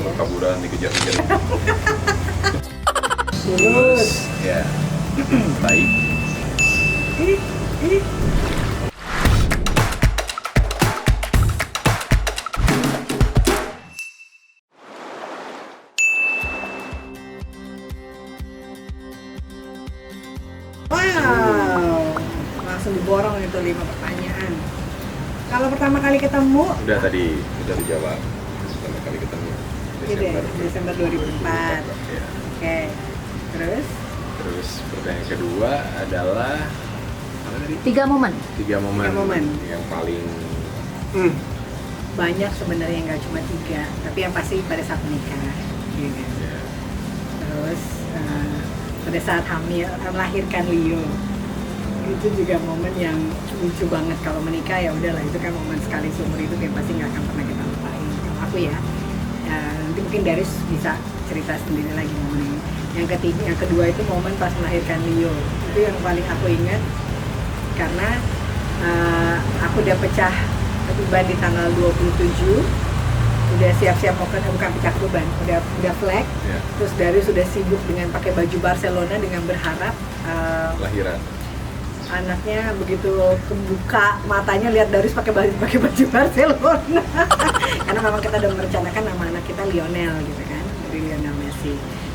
kabur-kaburan dikejar-kejar. Lurus. Ya. Baik. Wow, langsung diborong itu 5 pertanyaan. Kalau pertama kali ketemu, Udah tadi udah dijawab. Pertama kali ketemu Desember 2004. Ya. Oke, terus Terus pertanyaan kedua adalah apa tadi? 3 momen. 3 momen, Tiga momen. yang paling banyak sebenarnya, nggak cuma 3, tapi yang pasti pada saat menikah. Gitu. ya, Terus pada saat hamil, melahirkan Leo, itu juga momen yang lucu banget. Kalau menikah ya udahlah, itu kan momen sekali seumur hidup yang pasti nggak akan pernah kita lupain. Kalau aku ya, nanti mungkin Darius bisa cerita sendiri lagi momen ini. Yang kedua itu momen pas melahirkan Leo, itu yang paling aku ingat karena aku udah pecah ketuban di tanggal 27, udah siap-siap mau bukan pecah ketuban, udah flag. ya, Terus Darius sudah sibuk dengan pakai baju Barcelona dengan berharap lahiran. anaknya begitu kebuka matanya lihat Darius pakai baju Barcelona. Karena memang kita udah merencanakan nama anak kita Lionel gitu kan, dari Lionel Messi.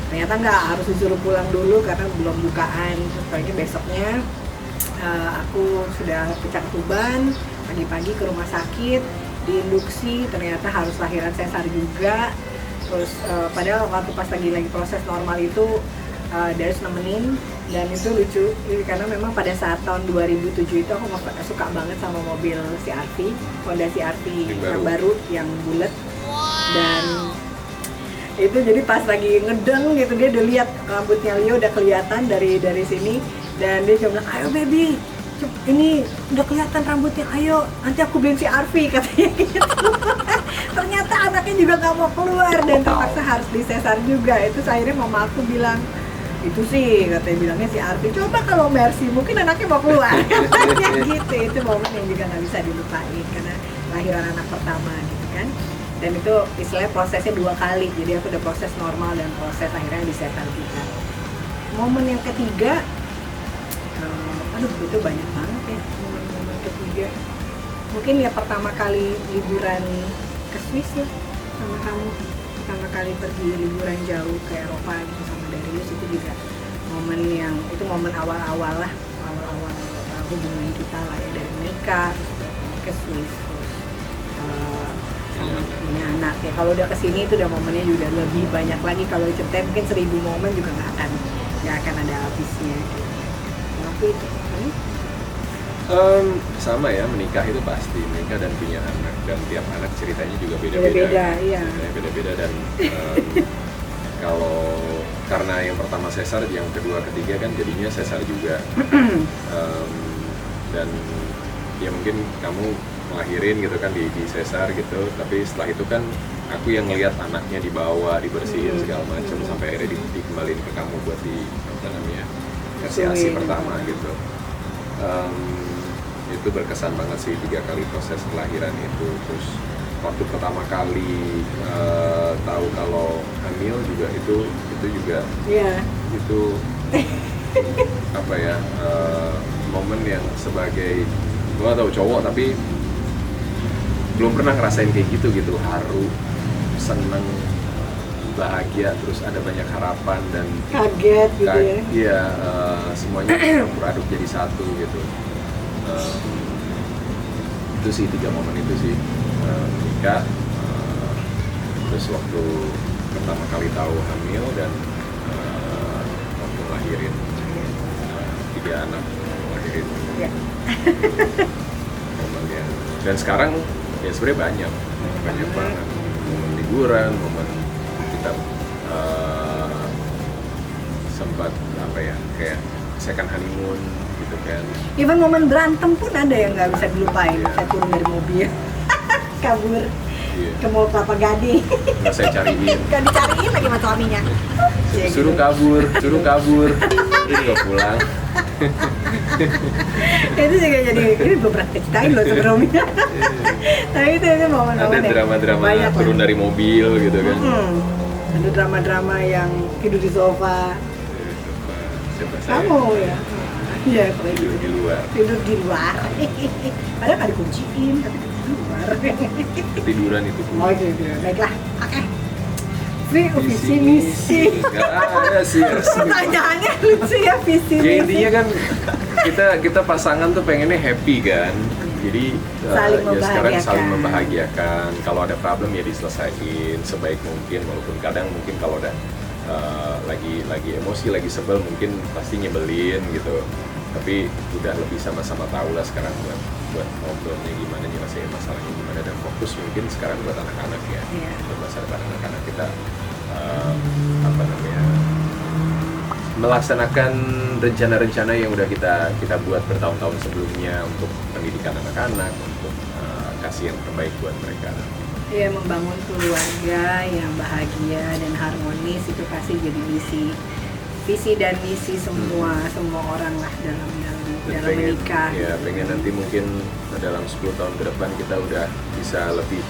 Ternyata nggak, harus disuruh pulang dulu karena belum bukaan. Pokoknya besoknya aku sudah pecah ketuban, pagi-pagi ke rumah sakit, diinduksi, ternyata harus lahiran sesar juga. Terus padahal waktu pas lagi proses normal itu Darius nemenin, dan itu lucu karena memang pada saat tahun 2007 itu aku suka banget sama mobil CR-V, Honda CR-V yang baru, yang bulat. Dan itu jadi pas lagi ngedeng gitu, dia udah lihat rambutnya Leo udah kelihatan dari sini, dan dia cuma bilang, ayo baby, ini udah kelihatan rambutnya, ayo nanti aku beliin CR-V, katanya gitu. Ternyata anaknya juga nggak mau keluar dan terpaksa harus disesar juga. Itu akhirnya mama aku bilang, itu sih katanya bilangnya CR-V, coba kalau Mercy mungkin anaknya mau keluar. Gitu. Itu momen yang juga nggak bisa dilupain karena lahiran anak pertama gitu kan. Dan itu istilahnya prosesnya 2 kali, jadi aku udah proses normal dan proses akhirnya disesar juga. Momen yang ketiga, itu banyak banget ya momen ketiga. Mungkin ya pertama kali liburan ke Swiss ya sama kamu, pertama kali pergi liburan jauh ke Eropa gitu sama Darius, itu juga momen yang, itu momen awal-awal hubungan kita lah ya, dari menikah ke Swiss, terus sama punya anak ya. Kalau udah kesini itu udah momennya juga lebih banyak lagi. Kalau ceritain mungkin 1000 momen juga nggak akan ada habisnya gitu. Tapi itu Sama ya, menikah itu pasti, menikah dan punya anak, dan tiap anak ceritanya juga beda-beda. iya. Ceritanya beda-beda, dan kalau karena yang pertama sesar, yang kedua ketiga kan jadinya sesar juga. Dan ya mungkin kamu melahirin gitu kan di sesar gitu, tapi setelah itu kan aku yang ngelihat anaknya dibawa, dibersihin segala macam sampai akhirnya dikembaliin ke kamu buat kasih ASI pertama gitu. Itu berkesan banget sih 3 kali proses kelahiran itu. Terus waktu pertama kali tahu kalau hamil juga itu juga itu apa ya, momen yang sebagai, gue gak tahu cowok tapi belum pernah ngerasain kayak gitu, haru, seneng, bahagia, terus ada banyak harapan dan kaget gitu ya. Iya, semuanya campur aduk jadi satu gitu. Itu sih 3 momen itu sih, menikah, terus waktu pertama kali tahu hamil, dan waktu lahirin 3 anak, lahirin Ya. momennya. Dan sekarang ya sebenarnya banyak banget momen liburan, momen kita sempat apa ya, kayak second honeymoon gitu kan. Even momen berantem pun ada yang nggak bisa dilupain. Iya. Saya turun dari mobil, kabur Iya. ke Mall Kelapa Gading. Nggak saya cariin, Gak dicariin lagi sama suaminya. suruh kabur, terus nggak pulang. Itu juga jadi, ini belum pernah ceritain loh sebelumnya. Tapi itu momen-momen ada drama-drama turun dari mobil gitu kan. Ada drama-drama yang tidur di sofa. Kamu ya? Iya, tidur di luar. Tidur di luar. Padahal nggak dikunciin, tapi tidur di luar. Ketiduran itu. Oh gitu. Baiklah, oke. Visi misi. Gak ada sih. Pertanyaannya lucu ya, visi misi. Ya intinya kan kita pasangan tuh pengennya happy kan. Jadi ya sekarang saling membahagiakan. Kalau ada problem ya diselesaikan sebaik mungkin, walaupun kadang mungkin kalau udah lagi emosi, lagi sebel mungkin pasti nyebelin gitu. Tapi udah lebih sama-sama tahu lah sekarang buat ngobrolnya gimana, nyelesain masalahnya gimana, dan fokus mungkin sekarang buat anak-anak ya. Buat masa depan anak-anak kita melaksanakan rencana-rencana yang udah kita buat bertahun-tahun sebelumnya untuk pendidikan anak-anak, untuk kasih yang terbaik buat mereka. Iya, membangun keluarga yang bahagia dan harmonis itu pasti jadi visi dan misi semua orang lah dalam menikah. Ya, pengen nanti mungkin dalam 10 tahun ke depan kita udah bisa lebih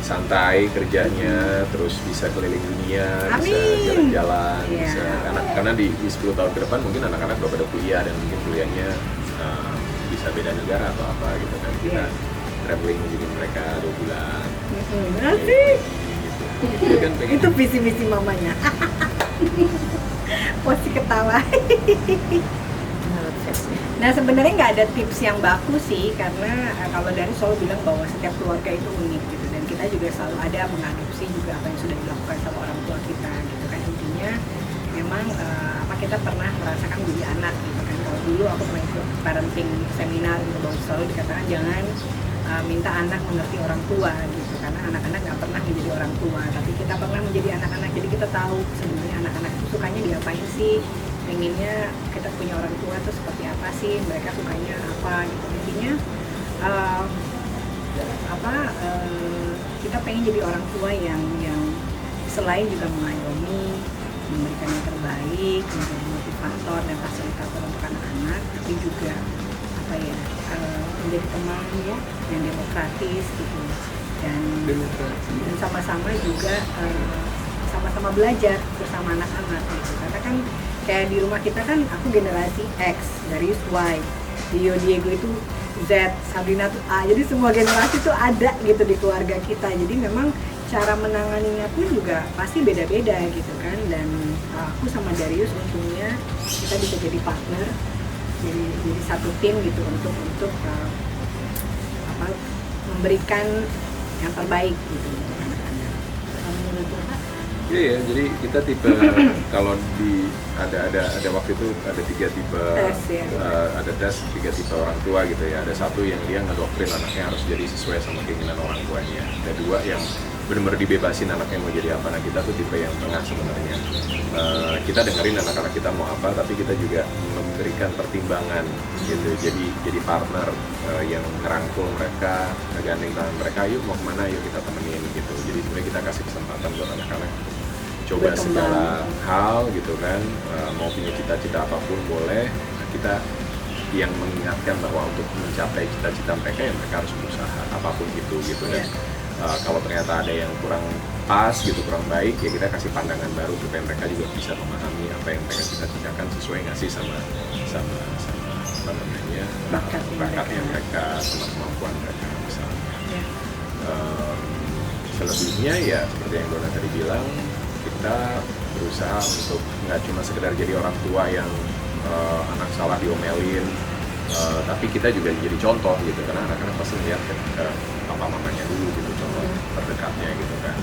santai kerjanya, terus bisa keliling dunia, bisa jalan-jalan, bisa karena di 10 tahun ke depan mungkin anak-anak udah pada kuliah dan mungkin kuliahnya bisa beda negara atau apa gitu kan, kita traveling jadi mereka 2 bulan. Asik. Gitu kan, itu visi misi mamanya. Pasti ketawa. Nah sebenarnya nggak ada tips yang baku sih, karena kalau dari selalu bilang bahwa setiap keluarga itu unik gitu, dan kita juga selalu ada mengadopsi juga apa yang sudah dilakukan sama orang tua kita gitu kan. Intinya memang kita pernah merasakan menjadi anak gitu kan. Kalau dulu aku pernah ikut parenting seminar gitu, bahwa selalu dikatakan jangan minta anak mengerti orang tua gitu, karena anak-anak nggak pernah menjadi orang tua, tapi kita pernah menjadi anak-anak. Jadi kita tahu sebenarnya anak-anak itu sukanya diapain sih, pengennya kita punya orang tua tuh seperti apa sih, mereka sukanya apa gitu. Intinya kita pengen jadi orang tua yang selain juga mengayomi, memberikan yang terbaik, menjadi motivator dan fasilitator untuk anak-anak, tapi juga menjadi teman ya yang demokratis gitu, dan sama-sama juga sama-sama belajar bersama anak-anak gitu. Karena kan kayak di rumah kita kan aku generasi X, Darius Y, Diego itu Z, Sabrina tuh A, jadi semua generasi tuh ada gitu di keluarga kita. Jadi memang cara menanganinya pun juga pasti beda-beda gitu kan. Dan aku sama Darius untungnya kita bisa jadi partner, jadi satu tim gitu untuk memberikan yang terbaik gitu untuk anak-anak. Menurut Bapak? Iya, jadi kita tipe kalau ada waktu itu ada 3 tipe tes, ya. Ada tes 3 tipe orang tua gitu ya. Ada satu yang dia ngedoktrin anaknya harus jadi sesuai sama keinginan orang tuanya. Ada 2 yang benar-benar dibebasin anaknya mau jadi apa. Nah kita tuh tipe yang tengah sebenarnya. Kita dengerin anak-anak kita mau apa, tapi kita juga memberikan pertimbangan gitu. Jadi partner yang ngerangkul mereka, ngegandeng tangan mereka, yuk mau kemana, yuk kita temenin gitu. Jadi sebenarnya kita kasih kesempatan buat anak-anak coba segala hal gitu kan. Mau punya cita-cita apapun boleh. Nah, kita yang mengingatkan bahwa untuk mencapai cita-cita mereka ya mereka harus berusaha apapun itu gitu. Dan kalau ternyata ada yang kurang pas gitu, kurang baik, ya kita kasih pandangan baru supaya mereka juga bisa memahami apa yang mereka cita-citakan sesuai nggak sih sama apa namanya bakatnya mereka, sama kemampuan mereka misalnya. Selebihnya ya seperti yang Dona tadi bilang, kita berusaha untuk nggak cuma sekedar jadi orang tua yang anak salah diomelin, tapi kita juga jadi contoh gitu, karena anak-anak pasti lihat ke papa mamanya dulu gitu, contoh terdekatnya gitu kan.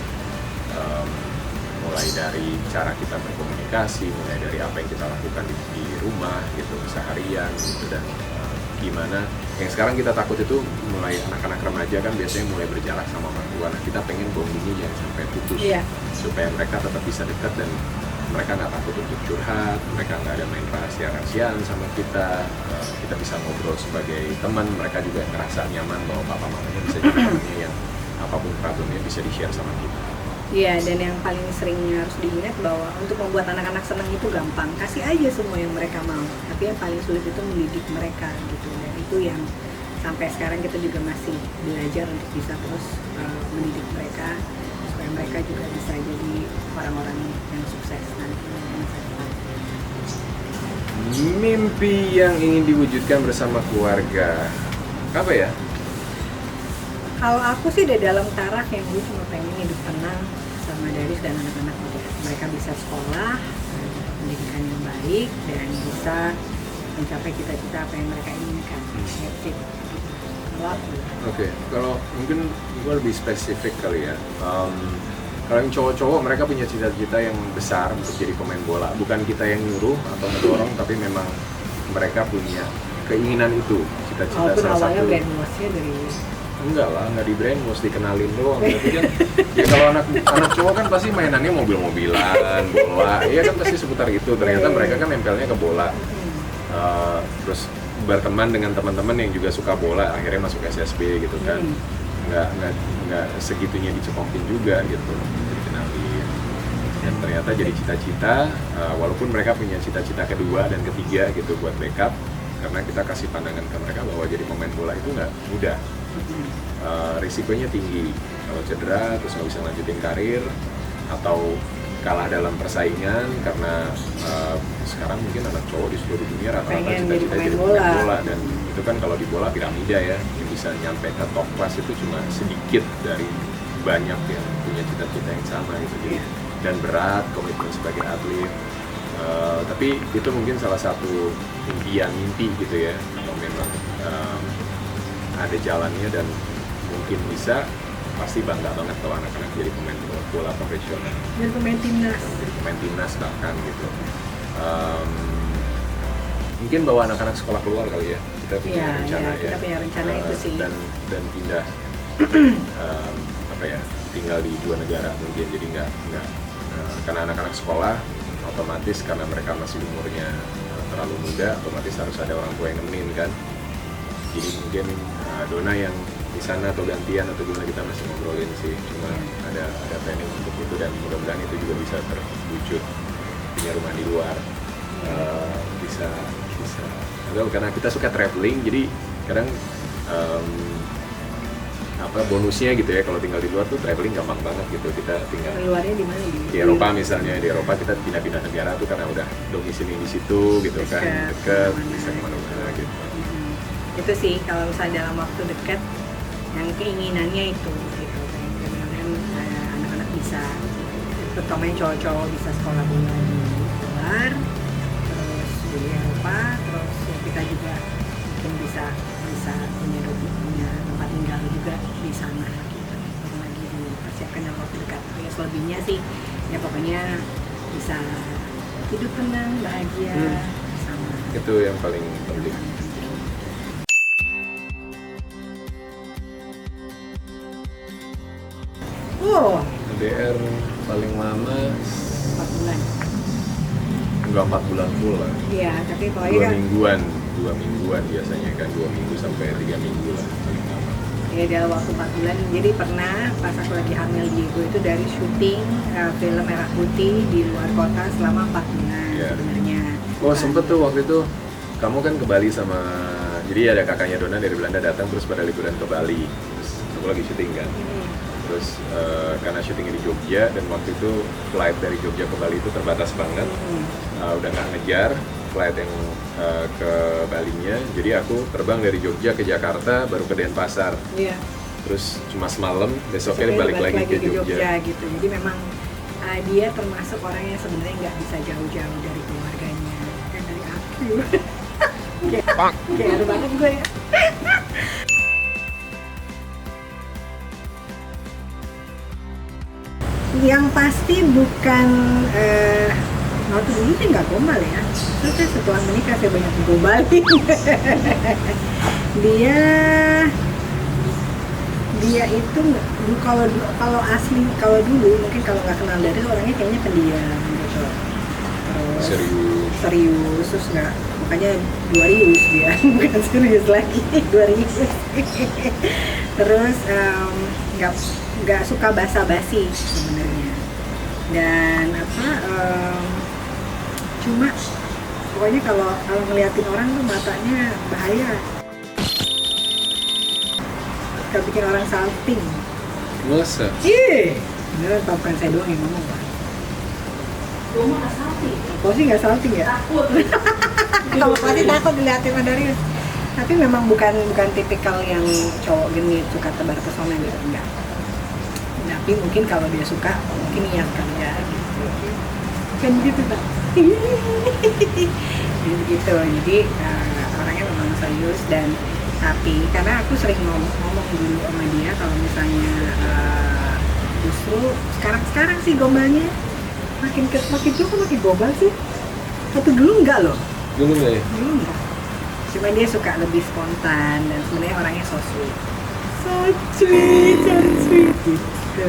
Mulai dari cara kita berkomunikasi, mulai dari apa yang kita lakukan di rumah gitu seharian gitu, dan gimana yang sekarang kita takut itu mulai anak-anak remaja kan biasanya mulai berjarak sama orang tua. Nah kita pengen bondingnya jangan sampai putus, supaya mereka tetap bisa dekat dan mereka nggak takut untuk curhat, mereka nggak ada main rahasia-rahasiaan sama kita, kita bisa ngobrol sebagai teman, mereka juga ngerasa nyaman bahwa papa mamanya bisa jadi temannya yang apapun problemnya bisa di-share sama kita. Iya, dan yang paling sering harus diingat bahwa untuk membuat anak-anak senang itu gampang, kasih aja semua yang mereka mau. Tapi yang paling sulit itu mendidik mereka gitu. Dan itu yang sampai sekarang kita juga masih belajar untuk bisa terus mendidik mereka supaya mereka juga bisa jadi orang-orang yang sukses nanti di masa depan. Mimpi yang ingin diwujudkan bersama keluarga apa ya? Kalau aku sih di dalam taraf yang gue cuma pengen hidup tenang sama Daris dan anak-anak mereka bisa sekolah, pendidikan yang baik dan bisa mencapai cita-cita apa yang mereka inginkan. Oke, kalau mungkin gue lebih spesifik kali ya. Kalau yang cowok-cowok mereka punya cita-cita yang besar untuk jadi pemain bola. Bukan kita yang nyuruh atau mendorong, tapi memang mereka punya keinginan itu. Cita-cita salah satu. Brainwash-nya dari enggak lah, nggak di brainwash, dikenalin doang. Tapi kan ya kalau anak cowok kan pasti mainannya mobil-mobilan, bola. Iya kan pasti seputar itu. Ternyata mereka kan nempelnya ke bola. Terus berteman dengan teman-teman yang juga suka bola, akhirnya masuk SSB gitu kan. Nggak segitunya dicekokin juga gitu, dikenalin. Dan ternyata jadi cita-cita, walaupun mereka punya cita-cita kedua dan ketiga gitu buat backup, karena kita kasih pandangan ke mereka bahwa jadi pemain bola itu nggak mudah. Risikonya tinggi, kalau cedera terus nggak bisa lanjutin karir atau kalah dalam persaingan karena sekarang mungkin anak cowok di seluruh dunia rata-rata cita-cita jadi pemain bola dan itu kan kalau di bola piramida ya, yang bisa nyampe ke top class itu cuma sedikit dari banyak yang punya cita-cita yang sama gitu. Jadi dan berat komitmen sebagai atlet, tapi itu mungkin salah satu impian mimpi gitu ya, kalau memang ada jalannya dan mungkin bisa, pasti bangga banget kalau anak-anak jadi pemain bola profesional. Dan pemain timnas. Jadi pemain timnas bahkan gitu. Mungkin bawa anak-anak sekolah keluar kali ya. Kita punya rencana ya. Kita punya rencana itu sih. Dan pindah tinggal di 2 negara mungkin. Jadi nggak karena anak-anak sekolah otomatis karena mereka masih umurnya terlalu muda, otomatis harus ada orang tua yang nemenin kan. Jadi mungkin Dona yang di sana atau gantian atau gimana kita masih ngobrolin sih, cuma ada planning untuk itu dan mudah-mudahan itu juga bisa terwujud, punya rumah di luar, bisa karena kita suka traveling jadi kadang bonusnya gitu ya kalau tinggal di luar tuh traveling gampang banget gitu. Kita tinggal di luarnya di mana di Eropa misalnya, di Eropa kita pindah-pindah negara tuh karena udah domisili di situ gitu kan, dekat bisa kemana-mana gitu. Itu sih kalau misalnya dalam waktu dekat yang keinginannya itu gitu, mudah-mudahan anak-anak bisa, terutama yang cowok-cowok bisa sekolah bola di luar, terus di Eropa, terus ya kita juga mungkin bisa punya tempat tinggal juga di sana gitu, yang lagi dipersiapkan dalam waktu dekat. Ya selebihnya sih ya pokoknya bisa hidup tenang, bahagia sama. Itu yang paling penting. LDR paling lama 4 bulan. Enggak 4 bulan pula. Iya, tapi pokoknya 2 mingguan biasanya kan, 2 minggu sampai 3 minggu lah paling lama. Ya dalam waktu 4 bulan. Jadi pernah pas aku lagi hamil Diego itu dari syuting film Merah Putih di luar kota selama 4 bulan sebenarnya. Oh sempet tuh waktu itu kamu kan ke Bali sama, jadi ada kakaknya Dona dari Belanda datang terus pada liburan ke Bali. Terus aku lagi syuting kan. Terus karena syutingnya di Jogja dan waktu itu flight dari Jogja ke Bali itu terbatas banget, udah nggak ngejar flight yang ke Balinya, jadi aku terbang dari Jogja ke Jakarta baru ke Denpasar. Terus cuma semalam, besoknya balik lagi ke Jogja gitu. Jadi memang dia termasuk orang yang sebenarnya nggak bisa jauh-jauh dari keluarganya dan dari aku. Kayak banget gue ya. Yang pasti bukan waktu dulu sih nggak gombal ya. Terus saya setelah menikah saya banyak gombalin. dia itu kalau asli kalau dulu mungkin kalau nggak kenal dari orangnya kayaknya pendiam gitu. Terus serius terus nggak, makanya Dwarius dia bukan serius lagi Dwarius. Terus nggak suka basa-basi sebenarnya. Dan cuma pokoknya kalau ngeliatin orang tuh matanya bahaya. Suka bikin orang salting. Masa? Beneran, bukan saya doang yang ngomong, Pak. Gue mah nggak salting. Kau sih nggak salting ya? Takut. Kalau pasti takut dilihatin sama Darius. Tapi memang bukan tipikal yang cowok genit suka tebar pesona gitu, enggak. Tapi mungkin kalau dia suka, mungkin niat kali ya gitu. Kan gitu, Pak. Gitu. Jadi orangnya memang serius. Dan tapi karena aku sering ngomong dulu sama dia kalau misalnya justru sekarang sih gombalnya makin tua makin gombal sih. Waktu dulu enggak loh. Dulu nggak ya? Dulu enggak. Cuma dia suka lebih spontan dan sebenarnya orangnya so sweet. So sweet gitu.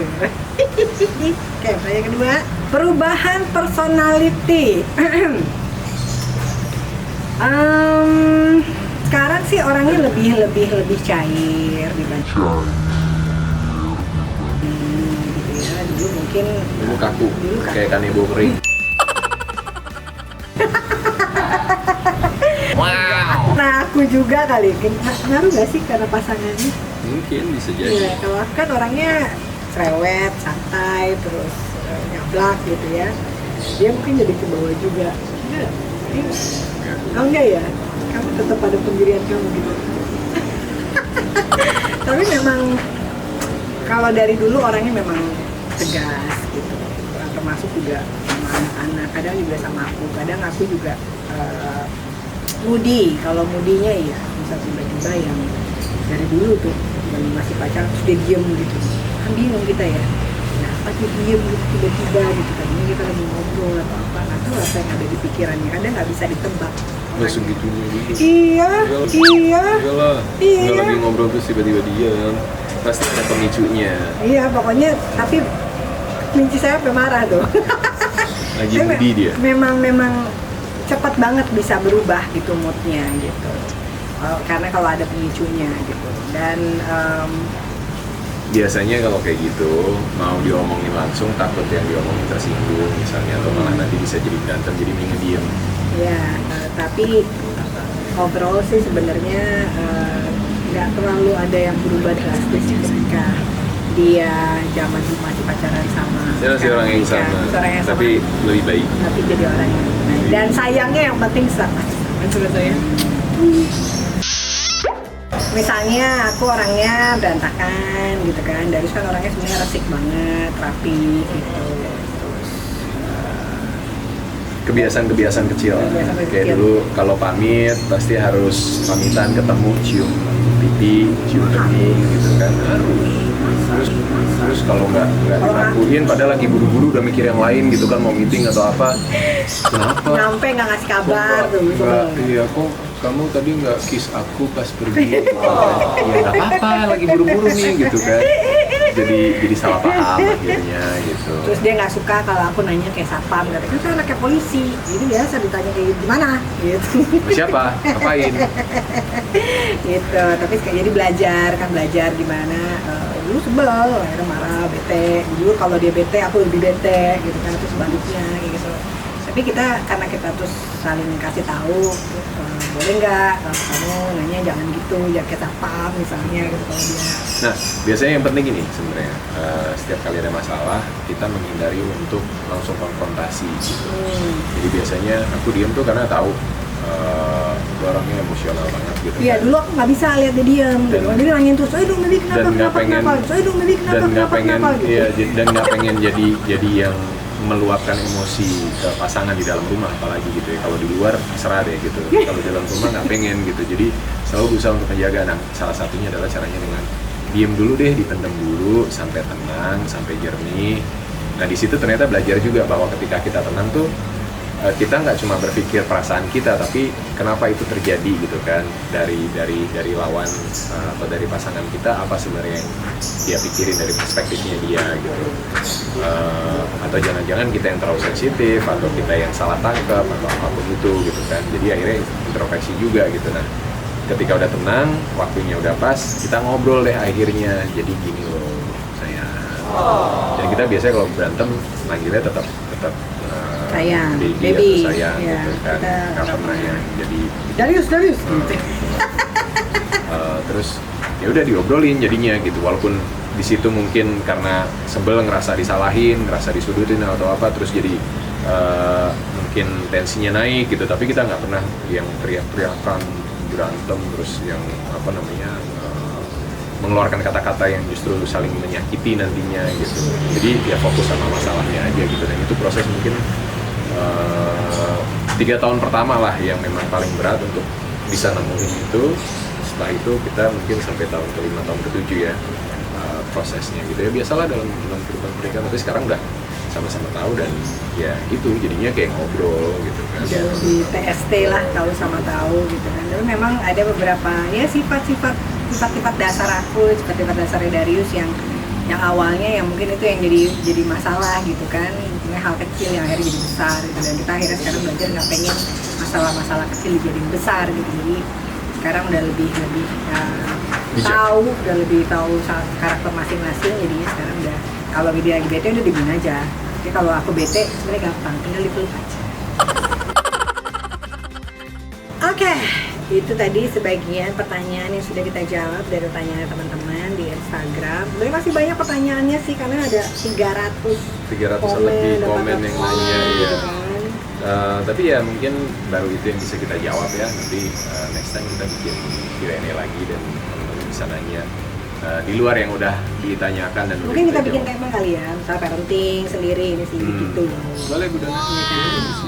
Oke, pertanyaan kedua, perubahan personality. Sekarang sih orangnya lebih cair dibanding gitu ya. Dulu mungkin Dulu kaku, kayak kanebo kering. Wow. Nah, aku juga kali, ngaruh gak sih karena pasangannya? Mungkin bisa jadi. Iya, kalau aku kan orangnya cerewet, santai, terus nyablak gitu ya. Dia mungkin jadi ke bawah juga. Enggak? Oh enggak ya? Kamu tetap pada pendirian kamu gitu. Tapi memang kalau dari dulu orangnya memang tegas gitu. Termasuk juga sama anak-anak, kadang juga sama aku. Kadang aku juga moody. Kalau moodinya iya bisa tiba-tiba yang dari dulu tuh yang masih pacaran terus dia diem gitu. Kan bingung kita ya. Nah, pas dia diem gitu tiba-tiba gitu kan. Ini kita lagi ngobrol atau apa, nggak tahu apa yang ada di pikirannya. Kadang nggak bisa ditebak. Nggak segitunya gitu. Iya. Enggak lah. Iya. Nggak lagi ngobrol terus tiba-tiba diam. Pasti ada pemicunya. Iya, pokoknya tapi kelinci saya sampai marah tuh. Lagi moody dia. Memang cepat banget bisa berubah gitu moodnya gitu. Karena kalau ada pemicunya gitu. Dan Biasanya kalau kayak gitu mau diomongin langsung takut yang diomongin tersinggung misalnya, atau malah nanti bisa jadi berantem, jadi mending diem. ya, tapi overall sih sebenarnya nggak terlalu ada yang berubah drastis ketika dia zaman masih pacaran sama. Dia masih orang yang sama, tapi lebih baik. Tapi jadi orang yang baik. Dan sayangnya yang penting sama saya. Misalnya aku orangnya berantakan gitu kan, Darius kan orangnya sebenarnya resik banget, rapi gitu. Terus kebiasaan kecil. Kayak dulu kalau pamit pasti harus pamitan, ketemu, cium pipi, cium kening gitu kan, terus kalau nggak dilakuin padahal lagi buru-buru udah mikir yang lain gitu kan, mau meeting atau apa, kenapa nyampe nggak ngasih kabar tuh. Iya, kok kamu tadi nggak kiss aku pas pergi gitu kan. Ya nggak apa-apa, lagi buru-buru nih gitu kan, jadi salah paham akhirnya gitu. Terus dia nggak suka kalau aku nanya kayak satpam, katanya saya anaknya polisi, jadi biasa ditanya kayak gimana gitu. Siapa? Ngapain? Gitu. Tapi jadi belajar gimana. Dulu sebel, akhirnya marah, bete. Dulu kalau dia bete, aku lebih bete gitu kan, terus sebaliknya gitu. Tapi karena kita terus saling kasih tahu, boleh nggak kamu nanya jangan gitu, jangan kayak satpam misalnya gitu kalau dia. Nah, biasanya yang penting ini sebenarnya setiap kali ada masalah kita menghindari untuk langsung konfrontasi gitu. Jadi biasanya aku diem tuh karena tahu gue orangnya emosional banget gitu. Iya, dulu aku nggak bisa lihat dia diem. Dia nanyain terus, aduh Meli kenapa? Iya, dan nggak pengen jadi yang meluapkan emosi ke pasangan di dalam rumah apalagi gitu ya. Kalau di luar serah deh gitu, kalau di dalam rumah nggak pengen gitu. Jadi selalu berusaha untuk menjaga. Nah, salah satunya adalah caranya dengan diem dulu deh, dipendam dulu sampai tenang, sampai jernih. Nah, di situ ternyata belajar juga bahwa ketika kita tenang tuh kita nggak cuma berpikir perasaan kita, tapi kenapa itu terjadi gitu kan, dari lawan atau dari pasangan kita, apa sebenarnya yang dia pikirin dari perspektifnya dia gitu, atau jangan-jangan kita yang terlalu sensitif atau kita yang salah tangkap atau apapun itu gitu kan. Jadi akhirnya introspeksi juga gitu. Nah, ketika udah tenang, waktunya udah pas, kita ngobrol deh akhirnya. Jadi gini loh sayang, Dan kita biasanya kalau berantem manggilnya tetap sayang, baby baby. atau sayang Ya, gitu kan, nggak pernah yang jadi Darius gitu. terus ya udah diobrolin jadinya gitu, walaupun di situ mungkin karena sebel ngerasa disalahin, ngerasa disudutin atau apa, terus jadi mungkin tensinya naik gitu, tapi kita nggak pernah yang teriak-teriakan berantem terus yang apa namanya mengeluarkan kata-kata yang justru saling menyakiti nantinya gitu. Jadi ya fokus sama masalahnya aja gitu, dan itu proses mungkin 3 tahun pertama lah yang memang paling berat untuk bisa nemuin itu. Setelah itu kita mungkin sampai tahun ke-5, tahun ke-7 ya prosesnya gitu ya, biasalah dalam kehidupan pernikahan. Tapi sekarang udah sama-sama tahu dan ya itu jadinya kayak ngobrol gitu kan. Udah lebih TST lah, tahu sama tahu gitu kan. Tapi memang ada beberapa ya sifat-sifat dasar aku, sifat-sifat dasarnya Darius yang awalnya yang mungkin itu yang jadi masalah gitu kan, mungkin hal kecil yang akhirnya jadi besar gitu, dan kita akhirnya sekarang belajar nggak pengen masalah-masalah kecil dijadiin besar gitu. Jadi sekarang udah lebih tahu, udah lebih tahu karakter masing-masing, jadinya sekarang udah kalau dia lagi bete udah dibina aja. Jadi kalau aku bete sebenarnya gampang, tinggal dipeluk aja. Oke, itu tadi sebagian pertanyaan yang sudah kita jawab dari pertanyaan teman-teman di Instagram. Sebenarnya masih banyak pertanyaannya sih, karena ada 300 lebih komen yang nanya ya. Kan. Tapi ya mungkin baru itu yang bisa kita jawab ya. Nanti next time kita bikin Q&A lagi dan teman-teman bisa nanya di luar yang udah ditanyakan dan mungkin kita bikin tema kali ya, misalnya parenting sendiri ini sih gitu. Boleh Bu Dana,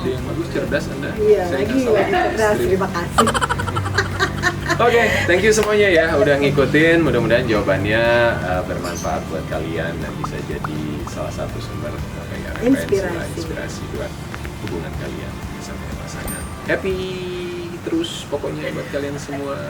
ide yang bagus, cerdas Anda. Iya, Saya lagi cerdas, terima kasih. Oke, thank you semuanya ya udah ngikutin. Mudah-mudahan jawabannya bermanfaat buat kalian dan bisa jadi salah satu sumber inspirasi buat hubungan kalian sama pasangan. Happy terus pokoknya buat kalian semua.